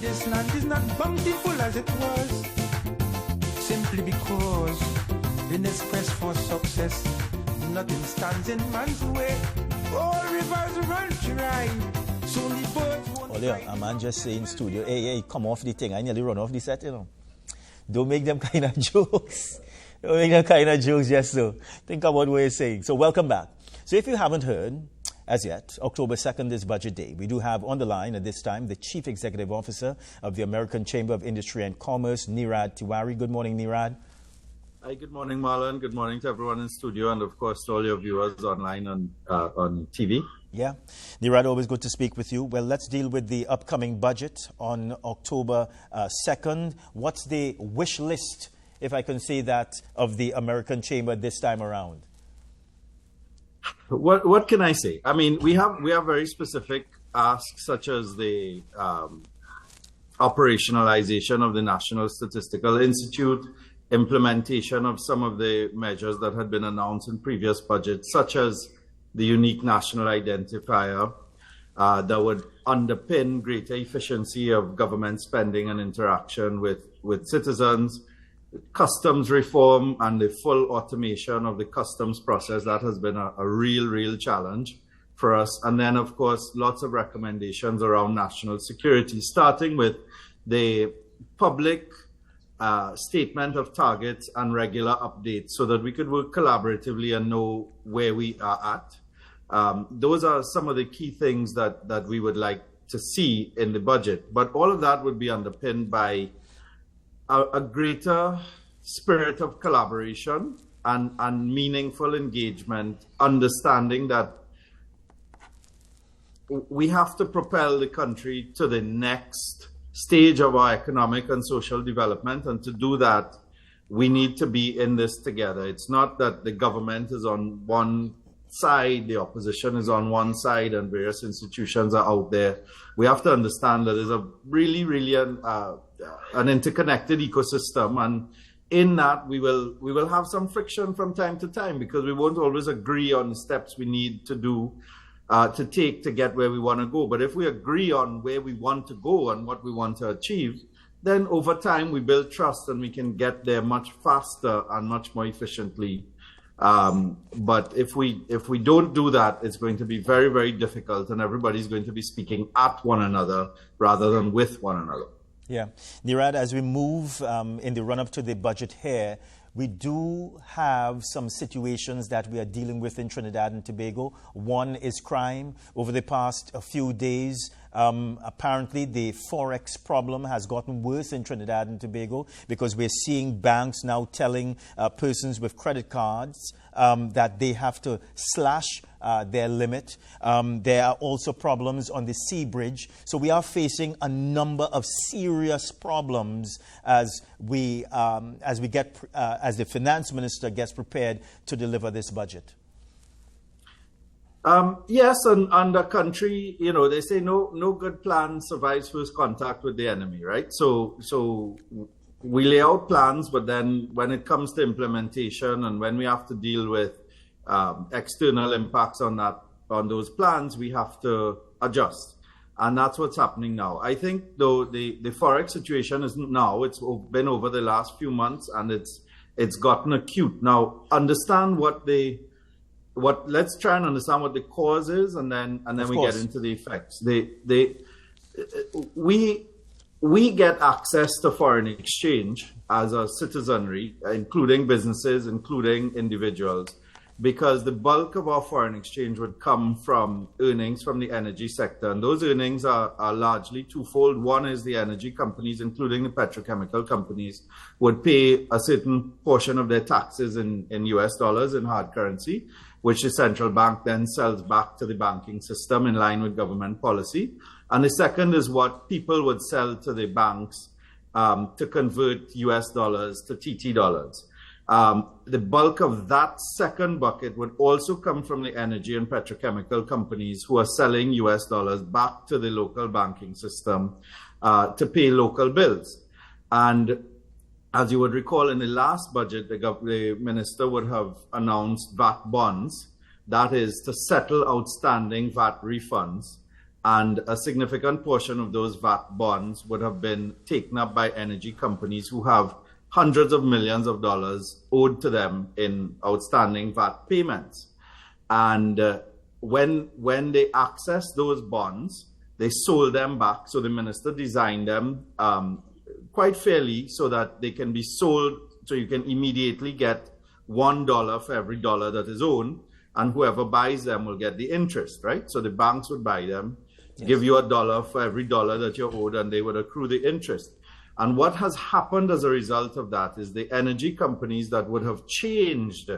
This land is not bountiful as it was, simply because in this quest for success, nothing stands in man's way. All rivers run dry, so the birds won't fly. A man just saying studio, hey, come off the thing. I nearly run off the set, you know. Don't make them kind of jokes. Don't make them kind of jokes, yes, so. Think about what you're saying. So welcome back. So if you haven't heard, as yet, October 2nd is Budget Day. We do have on the line at this time the Chief Executive Officer of the American Chamber of Industry and Commerce, Nirad Tewarie. Good morning, Nirad. Hi, good morning, Marlon. Good morning to everyone in studio and, of course, to all your viewers online on TV. Yeah. Nirad, always good to speak with you. Well, let's deal with the upcoming budget on October 2nd. What's the wish list, if I can say that, of the American Chamber this time around? What can I say? I mean, we have very specific asks, such as the operationalization of the National Statistical Institute, implementation of some of the measures that had been announced in previous budgets, such as the unique national identifier that would underpin greater efficiency of government spending and interaction with citizens, customs reform and the full automation of the customs process. That has been a real challenge for us. And then, of course, lots of recommendations around national security, starting with the public statement of targets and regular updates so that we could work collaboratively and know where we are at. Those are some of the key things that we would like to see in the budget. But all of that would be underpinned by a greater spirit of collaboration and meaningful engagement, understanding that we have to propel the country to the next stage of our economic and social development. And to do that, we need to be in this together. It's not that the government is on one side, the opposition is on one side, and various institutions are out there. We have to understand that there's a really an interconnected ecosystem, and in that we will have some friction from time to time because we won't always agree on the steps we need to do to take to get where we want to go. But if we agree on where we want to go and what we want to achieve, then over time we build trust and we can get there much faster and much more efficiently. But if we don't do that, it's going to be very difficult, and everybody's going to be speaking at one another rather than with one another. Yeah. Nirad, as we move in the run-up to the budget here, we do have some situations that we are dealing with in Trinidad and Tobago. One is crime. Over the past few days, apparently the Forex problem has gotten worse in Trinidad and Tobago because we're seeing banks now telling persons with credit cards that they have to slash their limit. There are also problems on the sea bridge. So we are facing a number of serious problems as the finance minister gets prepared to deliver this budget. Yes, and the country, they say no good plan survives first contact with the enemy, right? So we lay out plans, but then when it comes to implementation and when we have to deal with external impacts on those plans, we have to adjust. And that's what's happening now. I think, though, the Forex situation isn't now. It's been over the last few months, and it's gotten acute. Now, understand let's try and understand what the cause is, and then we get into the effects. We get access to foreign exchange as a citizenry, including businesses, including individuals, because the bulk of our foreign exchange would come from earnings from the energy sector. And those earnings are largely twofold. One is the energy companies, including the petrochemical companies, would pay a certain portion of their taxes in US dollars, in hard currency, which the central bank then sells back to the banking system in line with government policy. And the second is what people would sell to the banks to convert US dollars to TT dollars. The bulk of that second bucket would also come from the energy and petrochemical companies who are selling US dollars back to the local banking system to pay local bills. And as you would recall, in the last budget, the minister would have announced VAT bonds, that is to settle outstanding VAT refunds and a significant portion of those VAT bonds would have been taken up by energy companies who have hundreds of millions of dollars owed to them in outstanding VAT payments. And when they accessed those bonds, they sold them back. So the minister designed them quite fairly so that they can be sold, so you can immediately get $1 for every dollar that is owed, and whoever buys them will get the interest, right? So the banks would buy them, give you $1 for every dollar that you're owed, and they would accrue the interest. And what has happened as a result of that is the energy companies that would have changed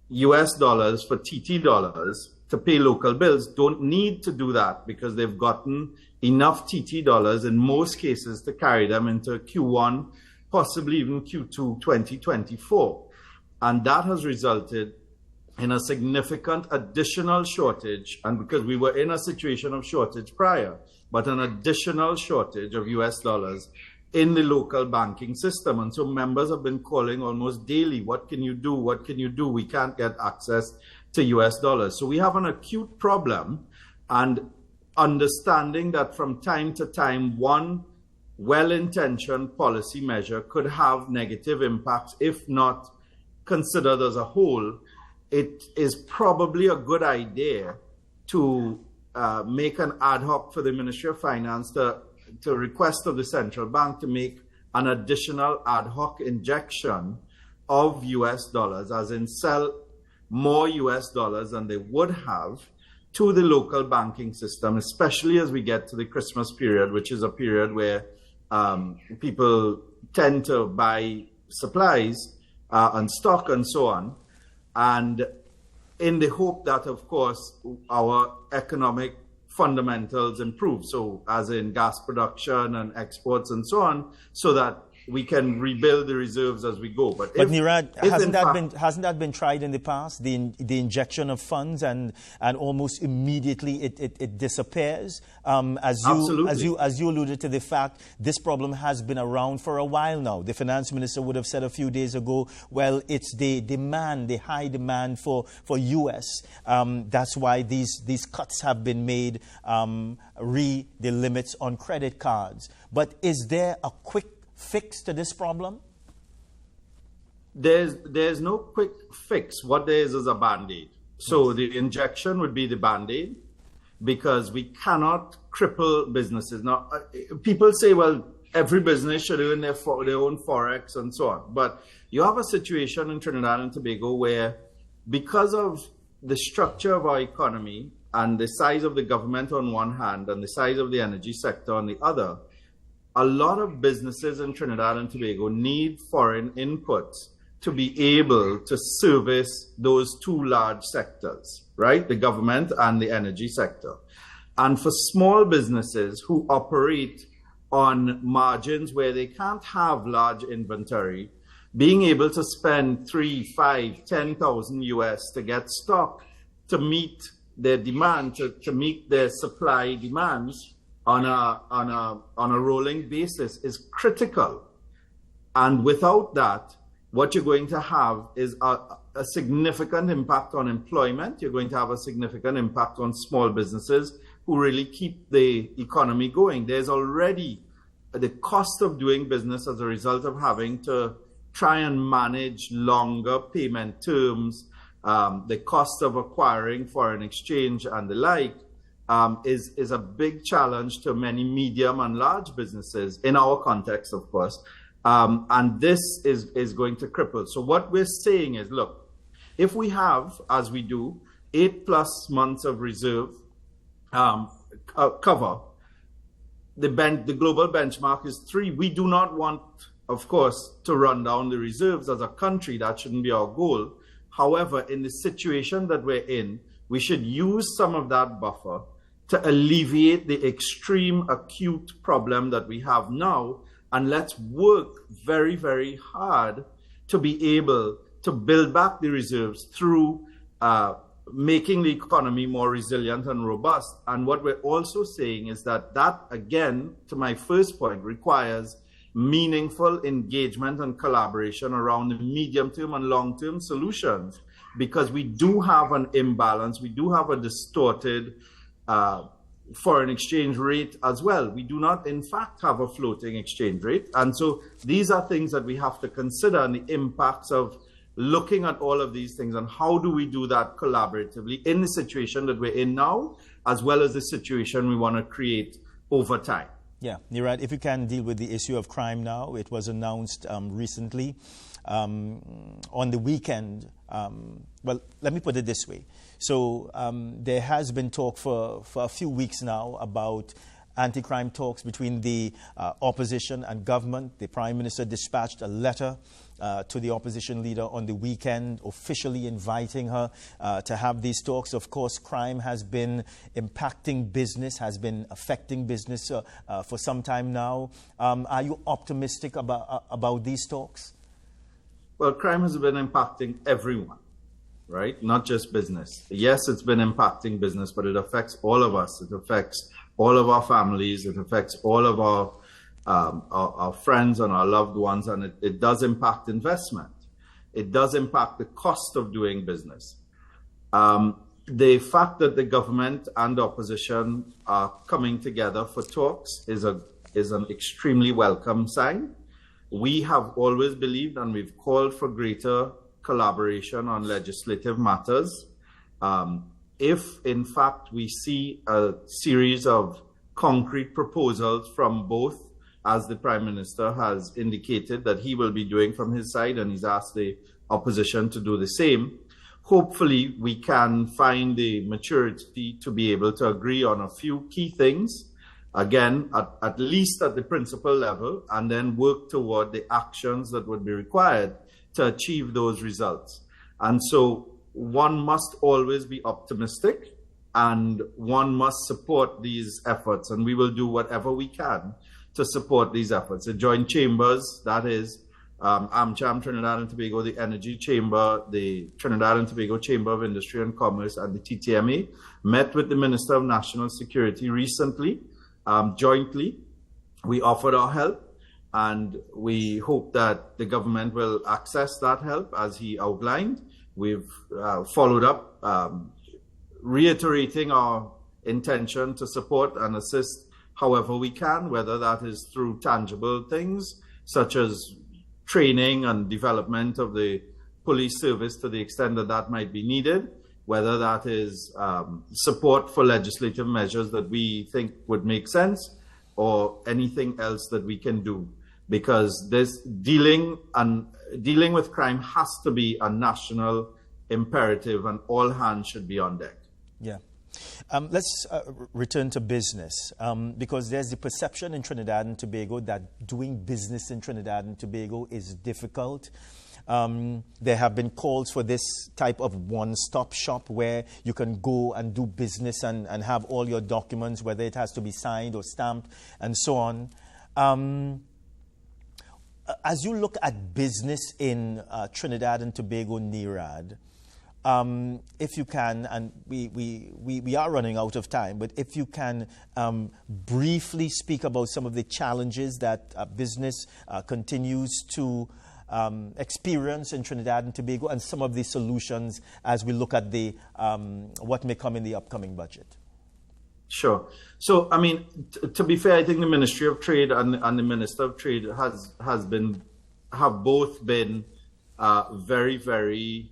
US dollars for TT dollars to pay local bills don't need to do that because they've gotten enough TT dollars in most cases to carry them into Q1, possibly even Q2 2024. And that has resulted in a significant additional shortage, and because we were in a situation of shortage prior, but an additional shortage of US dollars in the local banking system. And so members have been calling almost daily, what can you do? What can you do? We can't get access to US dollars. So we have an acute problem, and understanding that from time to time, one well-intentioned policy measure could have negative impacts, if not considered as a whole. It is probably a good idea to make an ad hoc for the Ministry of Finance to request of the central bank to make an additional ad hoc injection of US dollars, as in sell more US dollars than they would have to the local banking system, especially as we get to the Christmas period, which is a period where people tend to buy supplies and stock and so on. And in the hope that, of course, our economic fundamentals improve, so as in gas production and exports and so on, so that we can rebuild the reserves as we go. But Nirad, hasn't that been tried in the past? The injection of funds and almost immediately it disappears. As you alluded to the fact, this problem has been around for a while now. The finance minister would have said a few days ago, well, it's the demand, the high demand for US. That's why these cuts have been made, the limits on credit cards. But is there a quick fix to this problem? There's no quick fix. What there is a Band-Aid. So the injection would be the Band-Aid, because we cannot cripple businesses. Now, people say, well, every business should own their own Forex and so on. But you have a situation in Trinidad and Tobago where, because of the structure of our economy and the size of the government on one hand and the size of the energy sector on the other, a lot of businesses in Trinidad and Tobago need foreign inputs to be able to service those two large sectors, right? The government and the energy sector. And for small businesses who operate on margins where they can't have large inventory, being able to spend 3, 5, 10,000 US to get stock to meet their demand, to meet their supply demands on a rolling basis is critical. And without that, what you're going to have is a significant impact on employment. You're going to have a significant impact on small businesses who really keep the economy going. There's already the cost of doing business as a result of having to try and manage longer payment terms, the cost of acquiring foreign exchange and the like, is a big challenge to many medium and large businesses in our context, of course. And this is going to cripple. So what we're saying is, look, if we have, as we do, 8+ months of reserve cover, the global benchmark is 3. We do not want, of course, to run down the reserves as a country. That shouldn't be our goal. However, in the situation that we're in, we should use some of that buffer to alleviate the extreme acute problem that we have now. And let's work very, very hard to be able to build back the reserves through making the economy more resilient and robust. And what we're also saying is that, again, to my first point, requires meaningful engagement and collaboration around the medium-term and long-term solutions, because we do have an imbalance. We do have a distorted foreign exchange rate as well. We do not, in fact, have a floating exchange rate. And so these are things that we have to consider, and the impacts of looking at all of these things and how do we do that collaboratively in the situation that we're in now, as well as the situation we want to create over time. Yeah, Nirad, if you can deal with the issue of crime now, it was announced recently on the weekend. Well, let me put it this way. So there has been talk for a few weeks now about anti-crime talks between the opposition and government. The Prime Minister dispatched a letter to the opposition leader on the weekend, officially inviting her to have these talks. Of course, crime has been impacting business, has been affecting business for some time now. Are you optimistic about these talks? Well, crime has been impacting everyone, right? Not just business. Yes, it's been impacting business, but it affects all of us. It affects all of our families. It affects all of our friends and our loved ones, and it does impact investment. It does impact the cost of doing business. The fact that the government and the opposition are coming together for talks is an extremely welcome sign. We have always believed, and we've called for greater collaboration on legislative matters. If, in fact, we see a series of concrete proposals from both, as the Prime Minister has indicated that he will be doing from his side, and he's asked the opposition to do the same, hopefully we can find the maturity to be able to agree on a few key things, again, at least at the principal level, and then work toward the actions that would be required to achieve those results. And so one must always be optimistic, and one must support these efforts, and we will do whatever we can to support these efforts. The joint chambers, that is AMCHAM Trinidad and Tobago, the Energy Chamber, the Trinidad and Tobago Chamber of Industry and Commerce, and the TTMA, met with the Minister of National Security recently, jointly. We offered our help, and we hope that the government will access that help as he outlined. We've followed up, reiterating our intention to support and assist however we can, whether that is through tangible things such as training and development of the police service to the extent that that might be needed, whether that is support for legislative measures that we think would make sense, or anything else that we can do. Because this dealing with crime has to be a national imperative, and all hands should be on deck. Yeah. Let's return to business, because there's the perception in Trinidad and Tobago that doing business in Trinidad and Tobago is difficult. There have been calls for this type of one-stop shop where you can go and do business and have all your documents, whether it has to be signed or stamped and so on. As you look at business in Trinidad and Tobago, Nirad, if you can, and we are running out of time, but if you can briefly speak about some of the challenges that business continues to experience in Trinidad and Tobago, and some of the solutions as we look at the what may come in the upcoming budget. Sure. So, I mean, to be fair, I think the Ministry of Trade and the Minister of Trade have both been very, very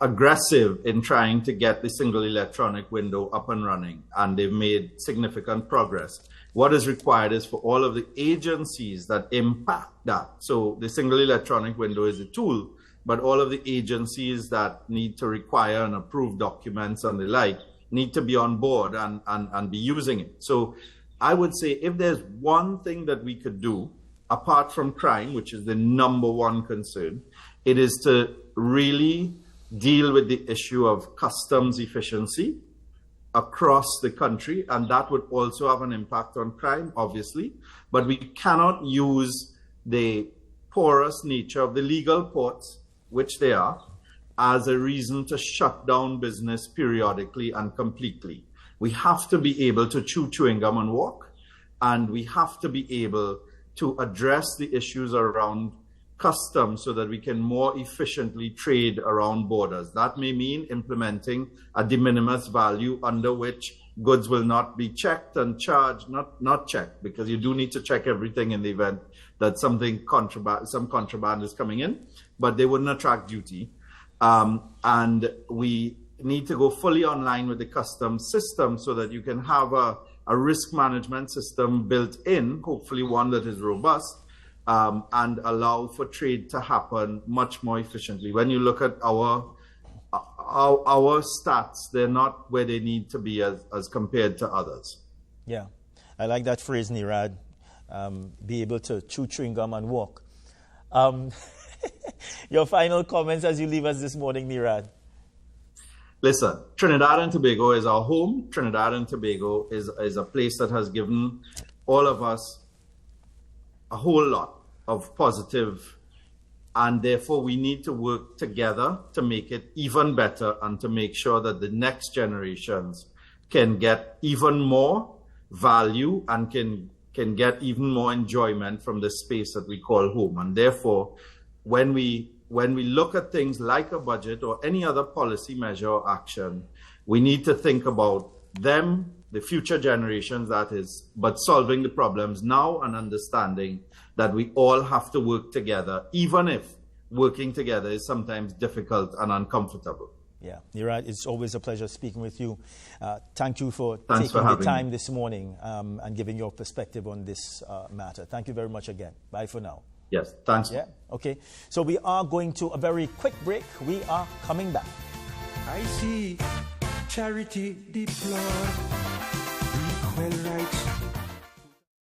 aggressive in trying to get the single electronic window up and running, and they've made significant progress. What is required is for all of the agencies that impact that. So the single electronic window is a tool, but all of the agencies that need to require and approve documents and the like need to be on board and be using it. So I would say if there's one thing that we could do, apart from crime, which is the number one concern, it is to really deal with the issue of customs efficiency across the country, and that would also have an impact on crime, obviously. But we cannot use the porous nature of the legal ports, which they are, as a reason to shut down business periodically and completely. We have to be able to chew chewing gum and walk, and we have to be able to address the issues around customs so that we can more efficiently trade around borders. That may mean implementing a de minimis value under which goods will not be checked and charged, not checked, because you do need to check everything in the event that some contraband is coming in, but they wouldn't attract duty. And we need to go fully online with the customs system so that you can have a risk management system built in, hopefully one that is robust, and allow for trade to happen much more efficiently. When you look at our stats, they're not where they need to be as compared to others. Yeah, I like that phrase, Nirad. Be able to chew chewing gum and walk. Your final comments as you leave us this morning, Nirad. Listen, Trinidad and Tobago is our home. Trinidad and Tobago is a place that has given all of us a whole lot of positive, and therefore we need to work together to make it even better and to make sure that the next generations can get even more value and can get even more enjoyment from the space that we call home. And therefore, when we look at things like a budget or any other policy measure or action, we need to think about them, the future generations, that is, but solving the problems now and understanding that we all have to work together, even if working together is sometimes difficult and uncomfortable. Yeah, Nirad, it's always a pleasure speaking with you. Thank you for taking the time this morning and giving your perspective on this matter. Thank you very much again. Bye for now. Yes, thanks. Yeah, okay. So we are going to a very quick break. We are coming back. I see charity deployed, equal rights